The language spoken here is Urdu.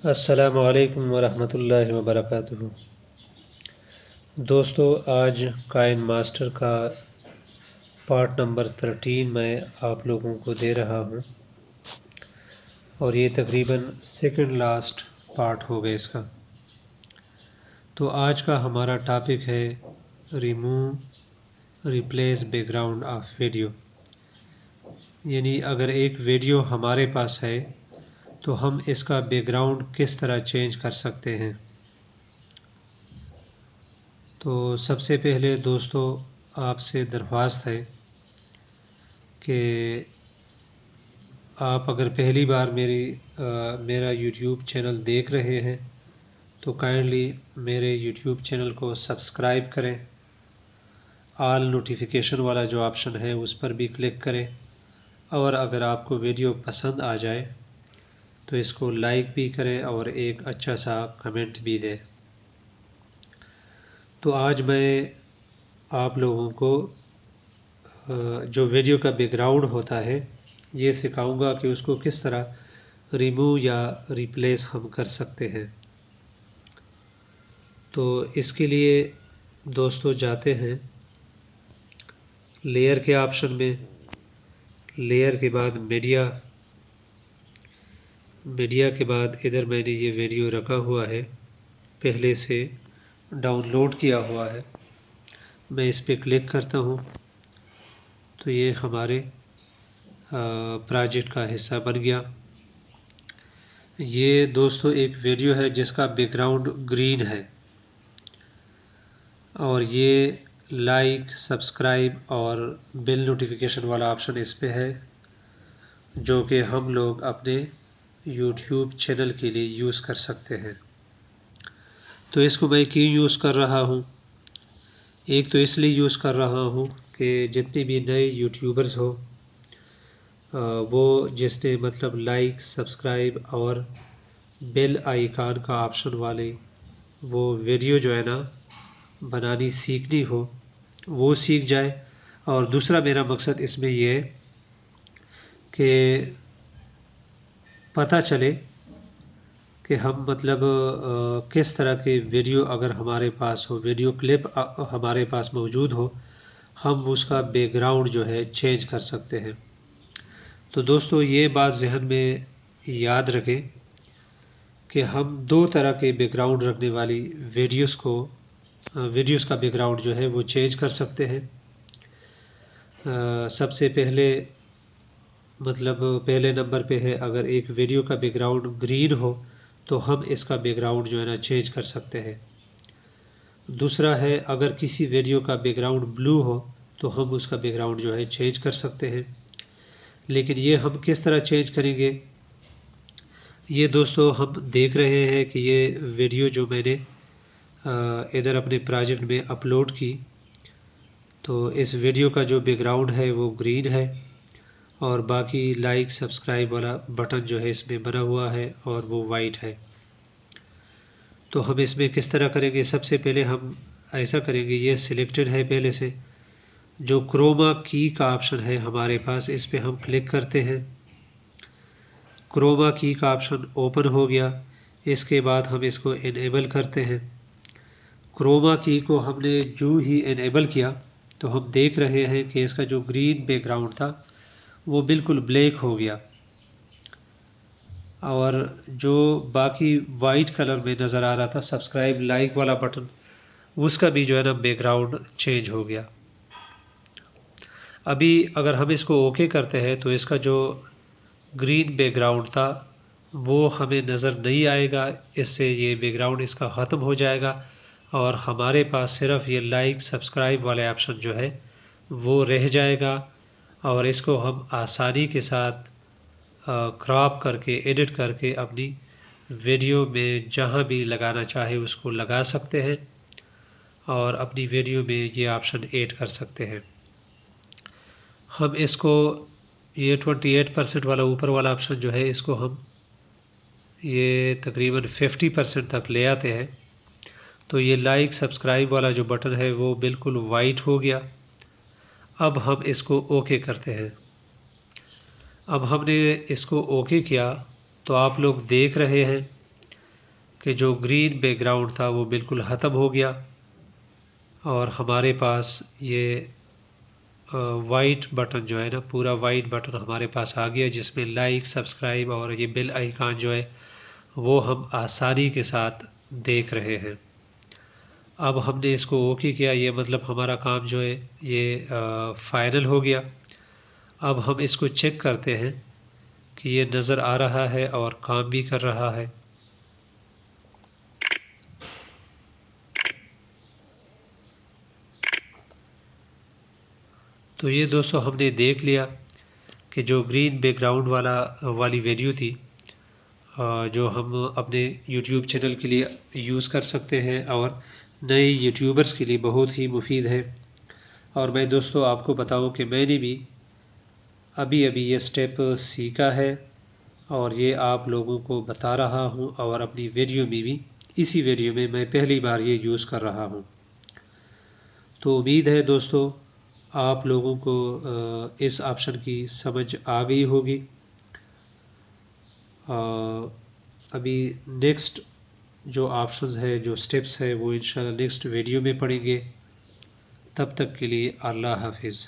السلام علیکم ورحمۃ اللہ وبرکاتہ۔ دوستو، آج کائن ماسٹر کا پارٹ نمبر 13 میں آپ لوگوں کو دے رہا ہوں، اور یہ تقریباً سیکنڈ لاسٹ پارٹ ہوگا اس کا۔ تو آج کا ہمارا ٹاپک ہے remove replace back ground of video, یعنی اگر ایک ویڈیو ہمارے پاس ہے تو ہم اس کا بیک گراؤنڈ کس طرح چینج کر سکتے ہیں۔ تو سب سے پہلے دوستو آپ سے درخواست ہے کہ آپ اگر پہلی بار میرا یوٹیوب چینل دیکھ رہے ہیں تو کائنڈلی میرے یوٹیوب چینل کو سبسکرائب کریں، آل نوٹیفیکیشن والا جو آپشن ہے اس پر بھی کلک کریں، اور اگر آپ کو ویڈیو پسند آ جائے تو اس کو لائک بھی کریں اور ایک اچھا سا کمنٹ بھی دیں۔ تو آج میں آپ لوگوں کو جو ویڈیو کا بیک گراؤنڈ ہوتا ہے یہ سکھاؤں گا کہ اس کو کس طرح ریموو یا ریپلیس ہم کر سکتے ہیں۔ تو اس کے لیے دوستو جاتے ہیں لیئر کے آپشن میں، لیئر کے بعد میڈیا کے بعد ادھر میں نے یہ ویڈیو رکھا ہوا ہے، پہلے سے ڈاؤن لوڈ کیا ہوا ہے، میں اس پہ کلک کرتا ہوں تو یہ ہمارے پروجیکٹ کا حصہ بن گیا۔ یہ دوستو ایک ویڈیو ہے جس کا بیک گراؤنڈ گرین ہے، اور یہ لائک، سبسکرائب اور بیل نوٹیفیکیشن والا آپشن اس پہ ہے، جو کہ ہم لوگ اپنے یوٹیوب چینل کے لیے یوز کر سکتے ہیں۔ تو اس کو میں کیوں یوز کر رہا ہوں؟ ایک تو اس لیے یوز کر رہا ہوں کہ جتنے بھی نئے یوٹیوبرز ہو وہ جس نے مطلب لائک، سبسکرائب اور بیل آئیکن کا آپشن والے وہ ویڈیو جو ہے نا بنانی سیکھنی ہو وہ سیکھ جائے، اور دوسرا میرا مقصد اس میں یہ ہے کہ پتہ چلے کہ ہم مطلب کس طرح کے ویڈیو اگر ہمارے پاس ہو، ویڈیو کلپ ہمارے پاس موجود ہو، ہم اس کا بیک گراؤنڈ جو ہے چینج کر سکتے ہیں۔ تو دوستو یہ بات ذہن میں یاد رکھیں کہ ہم دو طرح کے بیک گراؤنڈ رکھنے والی ویڈیوز کا بیک گراؤنڈ جو ہے وہ چینج کر سکتے ہیں۔ سب سے پہلے مطلب پہلے نمبر پہ ہے، اگر ایک ویڈیو کا بیک گراؤنڈ گرین ہو تو ہم اس کا بیک گراؤنڈ جو ہے نا چینج کر سکتے ہیں۔ دوسرا ہے اگر کسی ویڈیو کا بیک گراؤنڈ بلو ہو تو ہم اس کا بیک گراؤنڈ جو ہے چینج کر سکتے ہیں۔ لیکن یہ ہم کس طرح چینج کریں گے؟ یہ دوستو ہم دیکھ رہے ہیں کہ یہ ویڈیو جو میں نے ادھر اپنے پروجیکٹ میں اپلوڈ کی، تو اس ویڈیو کا جو بیک گراؤنڈ ہے وہ گرین ہے، اور باقی لائک، سبسکرائب والا بٹن جو ہے اس میں بنا ہوا ہے اور وہ وائٹ ہے۔ تو ہم اس میں کس طرح کریں گے؟ سب سے پہلے ہم ایسا کریں گے، یہ سلیکٹڈ ہے پہلے سے، جو کروما کی کا آپشن ہے ہمارے پاس اس پہ ہم کلک کرتے ہیں، کروما کی کا آپشن اوپن ہو گیا۔ اس کے بعد ہم اس کو انیبل کرتے ہیں۔ کروما کی کو ہم نے جو ہی انیبل کیا تو ہم دیکھ رہے ہیں کہ اس کا جو گرین بیک گراؤنڈ تھا وہ بالکل بلیک ہو گیا، اور جو باقی وائٹ کلر میں نظر آ رہا تھا سبسکرائب، لائک والا بٹن، اس کا بھی جو ہے نا بیک گراؤنڈ چینج ہو گیا۔ ابھی اگر ہم اس کو اوکے کرتے ہیں تو اس کا جو گرین بیک گراؤنڈ تھا وہ ہمیں نظر نہیں آئے گا، اس سے یہ بیک گراؤنڈ اس کا ختم ہو جائے گا، اور ہمارے پاس صرف یہ لائک، سبسکرائب والے آپشن جو ہے وہ رہ جائے گا، اور اس کو ہم آسانی کے ساتھ کراپ کر کے، ایڈٹ کر کے اپنی ویڈیو میں جہاں بھی لگانا چاہے اس کو لگا سکتے ہیں، اور اپنی ویڈیو میں یہ آپشن ایڈ کر سکتے ہیں۔ ہم اس کو یہ 28% والا اوپر والا آپشن جو ہے اس کو ہم یہ تقریباً 50% تک لے آتے ہیں، تو یہ لائک، سبسکرائب والا جو بٹن ہے وہ بالکل وائٹ ہو گیا۔ اب ہم اس کو اوکے کرتے ہیں۔ اب ہم نے اس کو اوکے کیا تو آپ لوگ دیکھ رہے ہیں کہ جو گرین بیک گراؤنڈ تھا وہ بالکل ختم ہو گیا اور ہمارے پاس یہ وائٹ بٹن جو ہے نا، پورا وائٹ بٹن ہمارے پاس آ گیا، جس میں لائک، سبسکرائب اور یہ بیل آئیکن جو ہے وہ ہم آسانی کے ساتھ دیکھ رہے ہیں۔ اب ہم نے اس کو اوکے کیا، یہ مطلب ہمارا کام جو ہے یہ فائنل ہو گیا۔ اب ہم اس کو چیک کرتے ہیں کہ یہ نظر آ رہا ہے اور کام بھی کر رہا ہے۔ تو یہ دوستو ہم نے دیکھ لیا کہ جو گرین بیک گراؤنڈ والی ویڈیو تھی، جو ہم اپنے یوٹیوب چینل کے لیے یوز کر سکتے ہیں اور نئے یوٹیوبرز کے لیے بہت ہی مفید ہے۔ اور میں دوستو آپ کو بتاؤں کہ میں نے بھی ابھی یہ سٹیپ سیکھا ہے اور یہ آپ لوگوں کو بتا رہا ہوں، اور اپنی ویڈیو میں بھی، اسی ویڈیو میں میں پہلی بار یہ یوز کر رہا ہوں۔ تو امید ہے دوستو آپ لوگوں کو اس آپشن کی سمجھ آ گئی ہوگی۔ ابھی نیکسٹ جو آپشنز ہے، جو سٹیپس ہے، وہ انشاءاللہ نیکسٹ ویڈیو میں پڑھیں گے۔ تب تک کے لیے اللہ حافظ۔